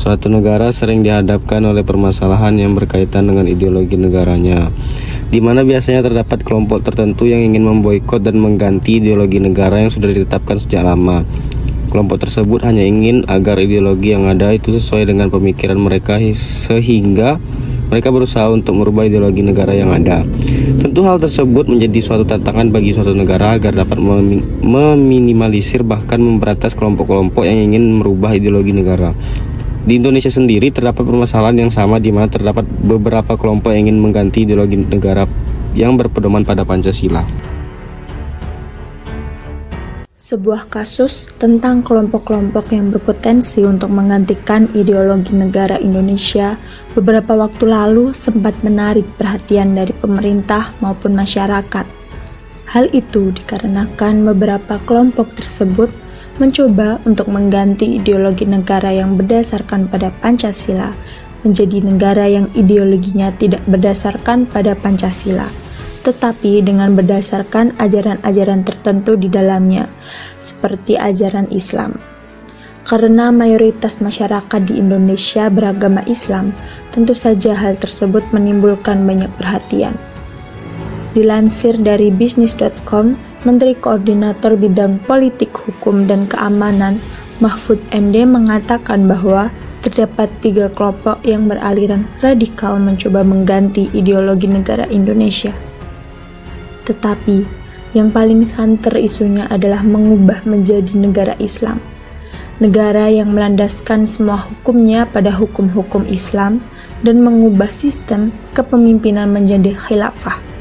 Suatu negara sering dihadapkan oleh permasalahan yang berkaitan dengan ideologi negaranya, di mana biasanya terdapat kelompok tertentu yang ingin memboikot dan mengganti ideologi negara yang sudah ditetapkan sejak lama. Kelompok tersebut hanya ingin agar ideologi yang ada itu sesuai dengan pemikiran mereka, sehingga mereka berusaha untuk merubah ideologi negara yang ada. Tentu hal tersebut menjadi suatu tantangan bagi suatu negara agar dapat meminimalisir bahkan memberantas kelompok-kelompok yang ingin merubah ideologi negara. Di Indonesia sendiri terdapat permasalahan yang sama, di mana terdapat beberapa kelompok yang ingin mengganti ideologi negara yang berpedoman pada Pancasila. Sebuah kasus tentang kelompok-kelompok yang berpotensi untuk menggantikan ideologi negara Indonesia beberapa waktu lalu sempat menarik perhatian dari pemerintah maupun masyarakat. Hal itu dikarenakan beberapa kelompok tersebut mencoba untuk mengganti ideologi negara yang berdasarkan pada Pancasila menjadi negara yang ideologinya tidak berdasarkan pada Pancasila, tetapi dengan berdasarkan ajaran-ajaran tertentu di dalamnya, seperti ajaran Islam. Karena mayoritas masyarakat di Indonesia beragama Islam, tentu saja hal tersebut menimbulkan banyak perhatian. Dilansir dari bisnis.com, Menteri Koordinator Bidang Politik, Hukum, dan Keamanan, Mahfud MD mengatakan bahwa terdapat 3 kelompok yang beraliran radikal mencoba mengganti ideologi negara Indonesia. Tetapi, yang paling santer isunya adalah mengubah menjadi negara Islam. Negara yang melandaskan semua hukumnya pada hukum-hukum Islam dan mengubah sistem kepemimpinan menjadi khilafah.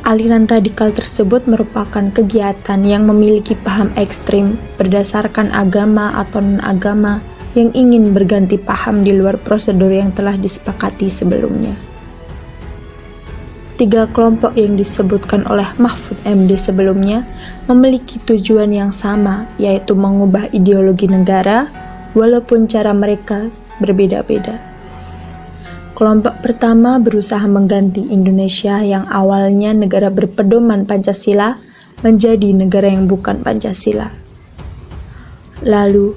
Aliran radikal tersebut merupakan kegiatan yang memiliki paham ekstrim berdasarkan agama atau non-agama yang ingin berganti paham di luar prosedur yang telah disepakati sebelumnya. 3 kelompok yang disebutkan oleh Mahfud MD sebelumnya memiliki tujuan yang sama, yaitu mengubah ideologi negara, walaupun cara mereka berbeda-beda. Kelompok pertama berusaha mengganti Indonesia yang awalnya negara berpedoman Pancasila menjadi negara yang bukan Pancasila. Lalu,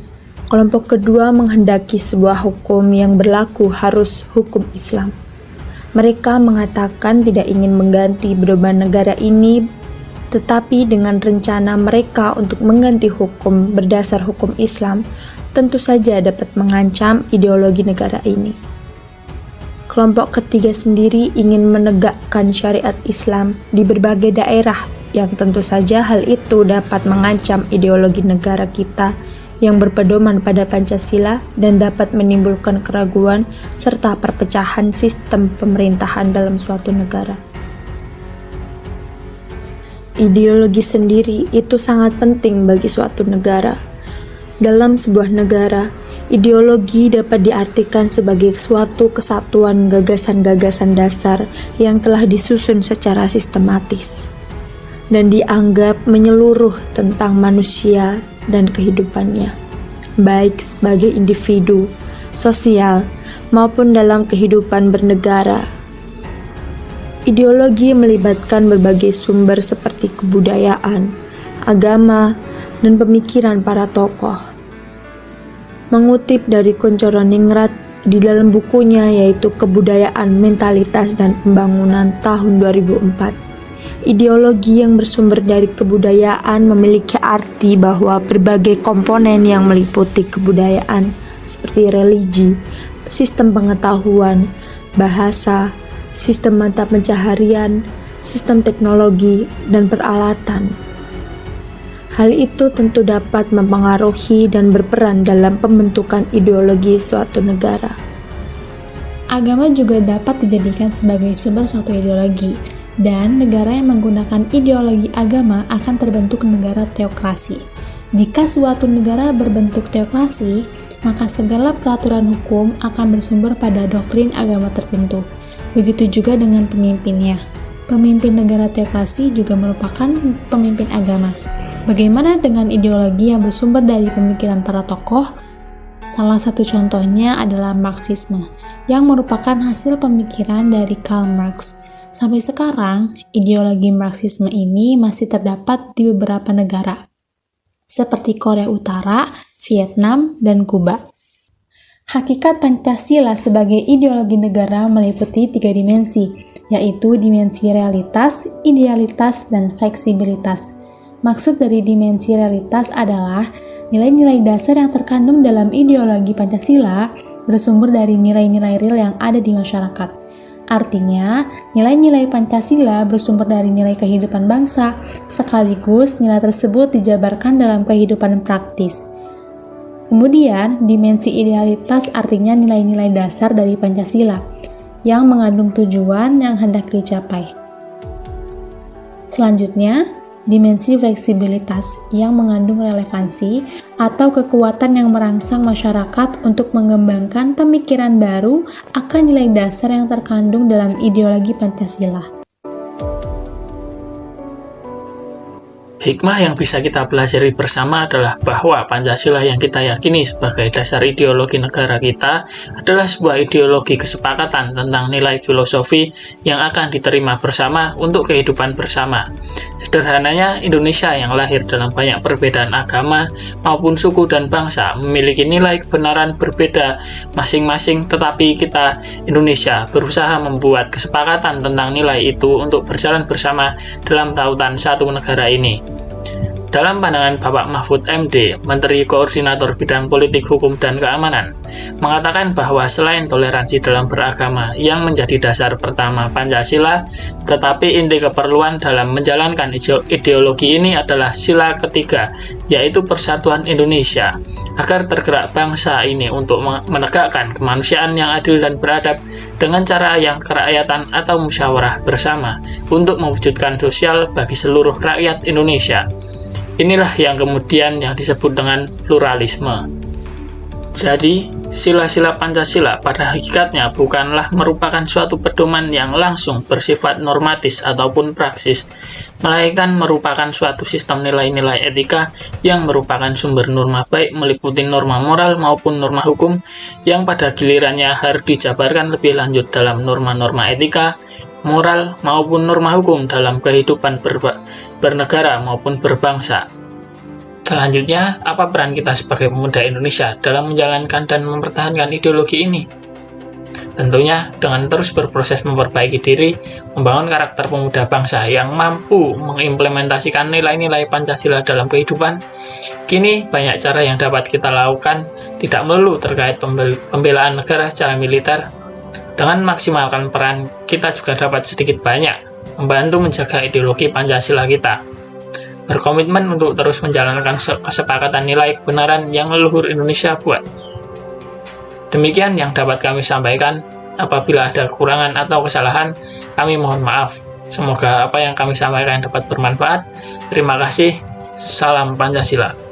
kelompok kedua menghendaki sebuah hukum yang berlaku harus hukum Islam. Mereka mengatakan tidak ingin mengganti pedoman negara ini, tetapi dengan rencana mereka untuk mengganti hukum berdasar hukum Islam, tentu saja dapat mengancam ideologi negara ini. Kelompok ketiga sendiri ingin menegakkan syariat Islam di berbagai daerah, yang tentu saja hal itu dapat mengancam ideologi negara kita yang berpedoman pada Pancasila dan dapat menimbulkan keraguan serta perpecahan sistem pemerintahan dalam suatu negara. Ideologi sendiri itu sangat penting bagi suatu negara. Dalam sebuah negara, ideologi dapat diartikan sebagai suatu kesatuan gagasan-gagasan dasar yang telah disusun secara sistematis dan dianggap menyeluruh tentang manusia dan kehidupannya, baik sebagai individu, sosial, maupun dalam kehidupan bernegara. Ideologi melibatkan berbagai sumber seperti kebudayaan, agama, dan pemikiran para tokoh. Mengutip dari Koncoroningrat di dalam bukunya yaitu Kebudayaan, Mentalitas, dan Pembangunan tahun 2004, ideologi yang bersumber dari kebudayaan memiliki arti bahwa berbagai komponen yang meliputi kebudayaan seperti religi, sistem pengetahuan, bahasa, sistem mata pencaharian, sistem teknologi, dan peralatan. Hal itu tentu dapat mempengaruhi dan berperan dalam pembentukan ideologi suatu negara. Agama juga dapat dijadikan sebagai sumber suatu ideologi, dan negara yang menggunakan ideologi agama akan terbentuk negara teokrasi. Jika suatu negara berbentuk teokrasi, maka segala peraturan hukum akan bersumber pada doktrin agama tertentu. Begitu juga dengan pemimpinnya. Pemimpin negara teokrasi juga merupakan pemimpin agama. Bagaimana dengan ideologi yang bersumber dari pemikiran para tokoh? Salah satu contohnya adalah Marxisme, yang merupakan hasil pemikiran dari Karl Marx. Sampai sekarang, ideologi Marxisme ini masih terdapat di beberapa negara, seperti Korea Utara, Vietnam, dan Kuba. Hakikat Pancasila sebagai ideologi negara meliputi 3 dimensi, yaitu dimensi realitas, idealitas, dan fleksibilitas. Maksud dari dimensi realitas adalah nilai-nilai dasar yang terkandung dalam ideologi Pancasila bersumber dari nilai-nilai real yang ada di masyarakat. Artinya, nilai-nilai Pancasila bersumber dari nilai kehidupan bangsa, sekaligus nilai tersebut dijabarkan dalam kehidupan praktis. Kemudian, dimensi idealitas artinya nilai-nilai dasar dari Pancasila yang mengandung tujuan yang hendak dicapai. Selanjutnya, dimensi fleksibilitas yang mengandung relevansi atau kekuatan yang merangsang masyarakat untuk mengembangkan pemikiran baru akan nilai dasar yang terkandung dalam ideologi Pancasila. Hikmah yang bisa kita pelajari bersama adalah bahwa Pancasila yang kita yakini sebagai dasar ideologi negara kita adalah sebuah ideologi kesepakatan tentang nilai filosofi yang akan diterima bersama untuk kehidupan bersama. Sederhananya, Indonesia yang lahir dalam banyak perbedaan agama maupun suku dan bangsa memiliki nilai kebenaran berbeda masing-masing, tetapi kita Indonesia berusaha membuat kesepakatan tentang nilai itu untuk berjalan bersama dalam tautan satu negara ini. Dalam pandangan Bapak Mahfud MD, Menteri Koordinator Bidang Politik, Hukum, dan Keamanan, mengatakan bahwa selain toleransi dalam beragama yang menjadi dasar pertama Pancasila, tetapi inti keperluan dalam menjalankan ideologi ini adalah sila ketiga, yaitu persatuan Indonesia, agar tergerak bangsa ini untuk menegakkan kemanusiaan yang adil dan beradab dengan cara yang kerakyatan atau musyawarah bersama untuk mewujudkan sosial bagi seluruh rakyat Indonesia. Inilah yang kemudian yang disebut dengan pluralisme. Jadi, sila-sila Pancasila pada hakikatnya bukanlah merupakan suatu pedoman yang langsung bersifat normatis ataupun praksis, melainkan merupakan suatu sistem nilai-nilai etika yang merupakan sumber norma baik meliputi norma moral maupun norma hukum yang pada gilirannya harus dijabarkan lebih lanjut dalam norma-norma etika, moral maupun norma hukum dalam kehidupan bernegara maupun berbangsa. Selanjutnya, apa peran kita sebagai pemuda Indonesia dalam menjalankan dan mempertahankan ideologi ini? Tentunya dengan terus berproses memperbaiki diri, membangun karakter pemuda bangsa yang mampu mengimplementasikan nilai-nilai Pancasila dalam kehidupan. Kini banyak cara yang dapat kita lakukan, tidak melulu terkait pembelaan negara secara militer. Dengan maksimalkan peran, kita juga dapat sedikit banyak membantu menjaga ideologi Pancasila kita. Berkomitmen untuk terus menjalankan kesepakatan nilai kebenaran yang leluhur Indonesia buat. Demikian yang dapat kami sampaikan. Apabila ada kekurangan atau kesalahan, kami mohon maaf. Semoga apa yang kami sampaikan dapat bermanfaat. Terima kasih. Salam Pancasila.